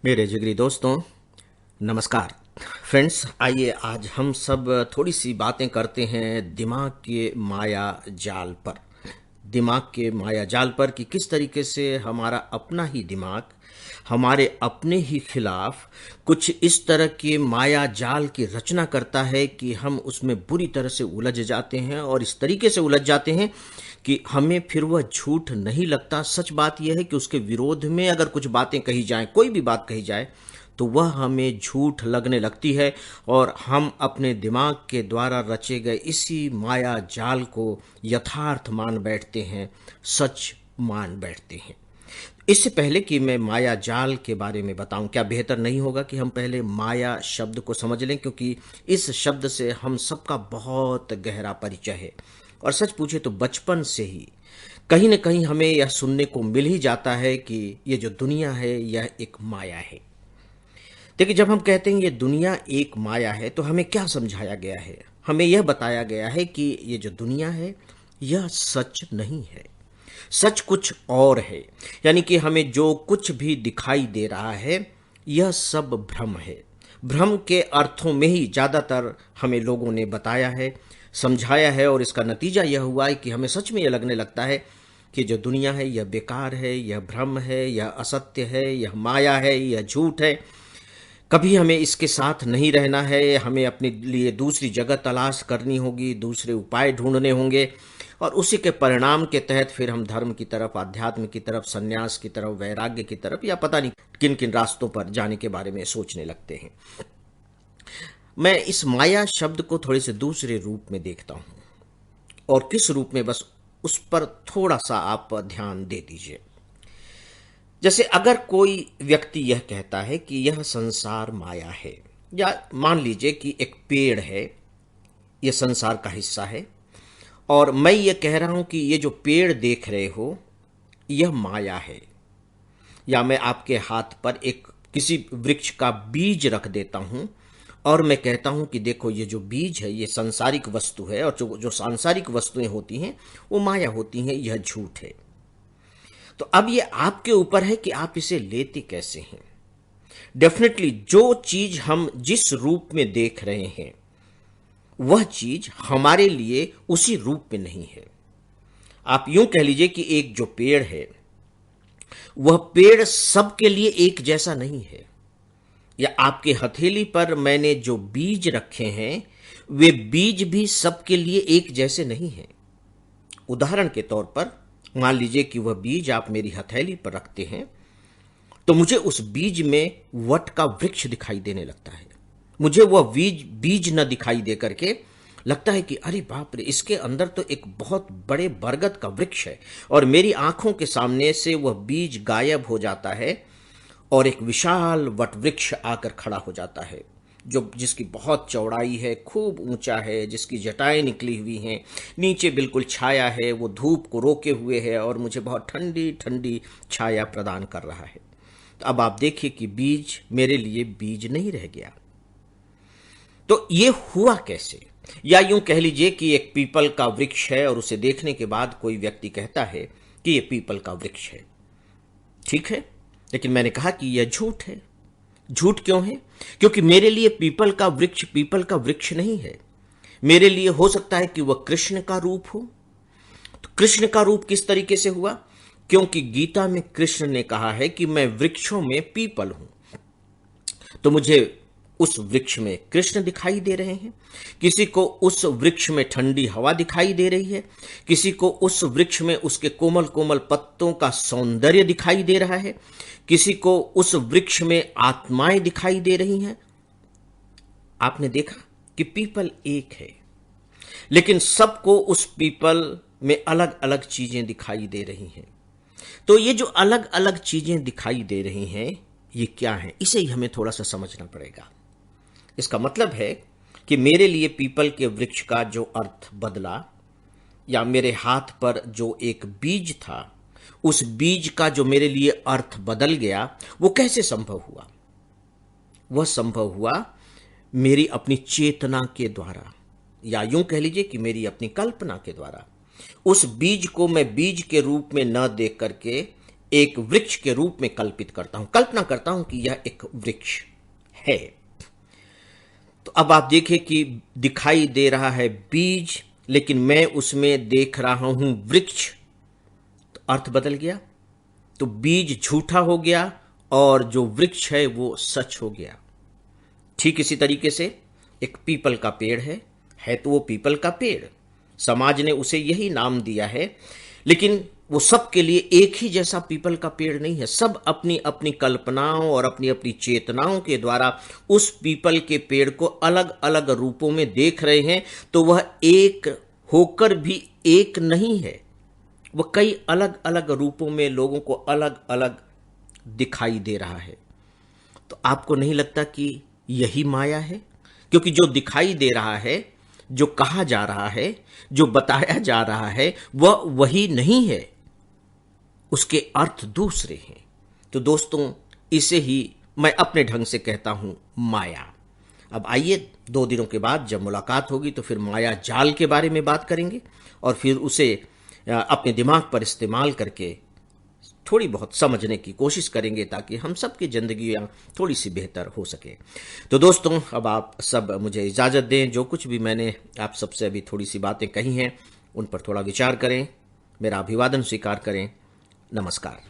मेरे जिगरी दोस्तों, नमस्कार। फ्रेंड्स, आइए आज हम सब थोड़ी सी बातें करते हैं दिमाग के माया जाल पर। दिमाग के माया जाल पर कि किस तरीके से हमारा अपना ही दिमाग हमारे अपने ही खिलाफ कुछ इस तरह के माया जाल की रचना करता है कि हम उसमें बुरी तरह से उलझ जाते हैं और इस तरीके से उलझ जाते हैं कि हमें फिर वह झूठ नहीं लगता। सच बात यह है कि उसके विरोध में अगर कुछ बातें कही जाएं, कोई भी बात कही जाए, तो वह हमें झूठ लगने लगती है और हम अपने दिमाग के द्वारा रचे गए इसी माया जाल को यथार्थ मान बैठते हैं, सच मान बैठते हैं। इससे पहले कि मैं माया जाल के बारे में बताऊं, क्या बेहतर नहीं होगा कि हम पहले माया शब्द को समझ लें, क्योंकि इस शब्द से हम सबका बहुत गहरा परिचय है और सच पूछे तो बचपन से ही कहीं न कहीं हमें यह सुनने को मिल ही जाता है कि ये जो दुनिया है यह एक माया है। देखिए, जब हम कहते हैं ये दुनिया एक माया है तो हमें क्या समझाया गया है? हमें यह बताया गया है कि ये जो दुनिया है यह सच नहीं है, सच कुछ और है। यानी कि हमें जो कुछ भी दिखाई दे रहा है यह सब भ्रम है। भ्रम के अर्थों में ही ज़्यादातर हमें लोगों ने बताया है, समझाया है और इसका नतीजा यह हुआ है कि हमें सच में यह लगने लगता है कि जो दुनिया है यह बेकार है, यह भ्रम है, यह असत्य है, यह माया है, यह झूठ है। कभी हमें इसके साथ नहीं रहना है, हमें अपने लिए दूसरी जगह तलाश करनी होगी, दूसरे उपाय ढूंढने होंगे और उसी के परिणाम के तहत फिर हम धर्म की तरफ, आध्यात्म की तरफ, सन्यास की तरफ, वैराग्य की तरफ या पता नहीं किन किन रास्तों पर जाने के बारे में सोचने लगते हैं। मैं इस माया शब्द को थोड़े से दूसरे रूप में देखता हूं और किस रूप में, बस उस पर थोड़ा सा आप ध्यान दे दीजिए। जैसे अगर कोई व्यक्ति यह कहता है कि यह संसार माया है, या मान लीजिए कि एक पेड़ है, यह संसार का हिस्सा है और मैं ये कह रहा हूं कि ये जो पेड़ देख रहे हो यह माया है, या मैं आपके हाथ पर एक किसी वृक्ष का बीज रख देता हूं और मैं कहता हूं कि देखो ये जो बीज है ये सांसारिक वस्तु है और जो जो सांसारिक वस्तुएं होती हैं वो माया होती हैं, यह झूठ है। तो अब ये आपके ऊपर है कि आप इसे लेते कैसे हैं। डेफिनेटली जो चीज हम जिस रूप में देख रहे हैं वह चीज हमारे लिए उसी रूप में नहीं है। आप यूं कह लीजिए कि एक जो पेड़ है वह पेड़ सबके लिए एक जैसा नहीं है, या आपके हथेली पर मैंने जो बीज रखे हैं वे बीज भी सबके लिए एक जैसे नहीं हैं। उदाहरण के तौर पर मान लीजिए कि वह बीज आप मेरी हथेली पर रखते हैं तो मुझे उस बीज में वट का वृक्ष दिखाई देने लगता है। मुझे वह बीज बीज न दिखाई दे करके लगता है कि अरे बाप रे, इसके अंदर तो एक बहुत बड़े बरगद का वृक्ष है, और मेरी आंखों के सामने से वह बीज गायब हो जाता है और एक विशाल वट वृक्ष आकर खड़ा हो जाता है, जो जिसकी बहुत चौड़ाई है, खूब ऊंचा है, जिसकी जटाएं निकली हुई हैं, नीचे बिल्कुल छाया है, वो धूप को रोके हुए है और मुझे बहुत ठंडी ठंडी छाया प्रदान कर रहा है। तो अब आप देखिए कि बीज मेरे लिए बीज नहीं रह गया। तो ये हुआ कैसे? या यूं कह लीजिए कि एक पीपल का वृक्ष है और उसे देखने के बाद कोई व्यक्ति कहता है कि यह पीपल का वृक्ष है। ठीक है, लेकिन मैंने कहा कि यह झूठ है। झूठ क्यों है? क्योंकि मेरे लिए पीपल का वृक्ष नहीं है। मेरे लिए हो सकता है कि वह कृष्ण का रूप हो। तो कृष्ण का रूप किस तरीके से हुआ? क्योंकि गीता में कृष्ण ने कहा है कि मैं वृक्षों में पीपल हूं, तो मुझे उस वृक्ष में कृष्ण दिखाई दे रहे हैं। किसी को उस वृक्ष में ठंडी हवा दिखाई दे रही है, किसी को उस वृक्ष में उसके कोमल कोमल पत्तों का सौंदर्य दिखाई दे रहा है, किसी को उस वृक्ष में आत्माएं दिखाई दे रही हैं। आपने देखा कि पीपल एक है, लेकिन सबको उस पीपल में अलग अलग चीजें दिखाई दे रही हैं। तो ये जो अलग अलग चीजें दिखाई दे रही हैं ये क्या है, इसे ही हमें थोड़ा सा समझना पड़ेगा। इसका मतलब है कि मेरे लिए पीपल के वृक्ष का जो अर्थ बदला, या मेरे हाथ पर जो एक बीज था उस बीज का जो मेरे लिए अर्थ बदल गया, वो कैसे संभव हुआ? वह संभव हुआ मेरी अपनी चेतना के द्वारा, या यूं कह लीजिए कि मेरी अपनी कल्पना के द्वारा। उस बीज को मैं बीज के रूप में न देख करके एक वृक्ष के रूप में कल्पित करता हूं, कल्पना करता हूं कि यह एक वृक्ष है। तो अब आप देखें कि दिखाई दे रहा है बीज, लेकिन मैं उसमें देख रहा हूं वृक्ष। तो अर्थ बदल गया। तो बीज झूठा हो गया और जो वृक्ष है वो सच हो गया। ठीक इसी तरीके से एक पीपल का पेड़ है तो वो पीपल का पेड़, समाज ने उसे यही नाम दिया है, लेकिन वो सबके लिए एक ही जैसा पीपल का पेड़ नहीं है। सब अपनी अपनी कल्पनाओं और अपनी अपनी चेतनाओं के द्वारा उस पीपल के पेड़ को अलग अलग रूपों में देख रहे हैं। तो वह एक होकर भी एक नहीं है, वह कई अलग अलग रूपों में लोगों को अलग अलग दिखाई दे रहा है। तो आपको नहीं लगता कि यही माया है? क्योंकि जो दिखाई दे रहा है, जो कहा जा रहा है, जो बताया जा रहा है, वह वही नहीं है, उसके अर्थ दूसरे हैं। तो दोस्तों, इसे ही मैं अपने ढंग से कहता हूं माया। अब आइए 2 दिनों के बाद जब मुलाकात होगी तो फिर माया जाल के बारे में बात करेंगे और फिर उसे अपने दिमाग पर इस्तेमाल करके थोड़ी बहुत समझने की कोशिश करेंगे ताकि हम सबकी जिंदगियां थोड़ी सी बेहतर हो सके। तो दोस्तों, अब आप सब मुझे इजाज़त दें। जो कुछ भी मैंने आप सबसे अभी थोड़ी सी बातें कही हैं उन पर थोड़ा विचार करें, मेरा अभिवादन स्वीकार करें। नमस्कार।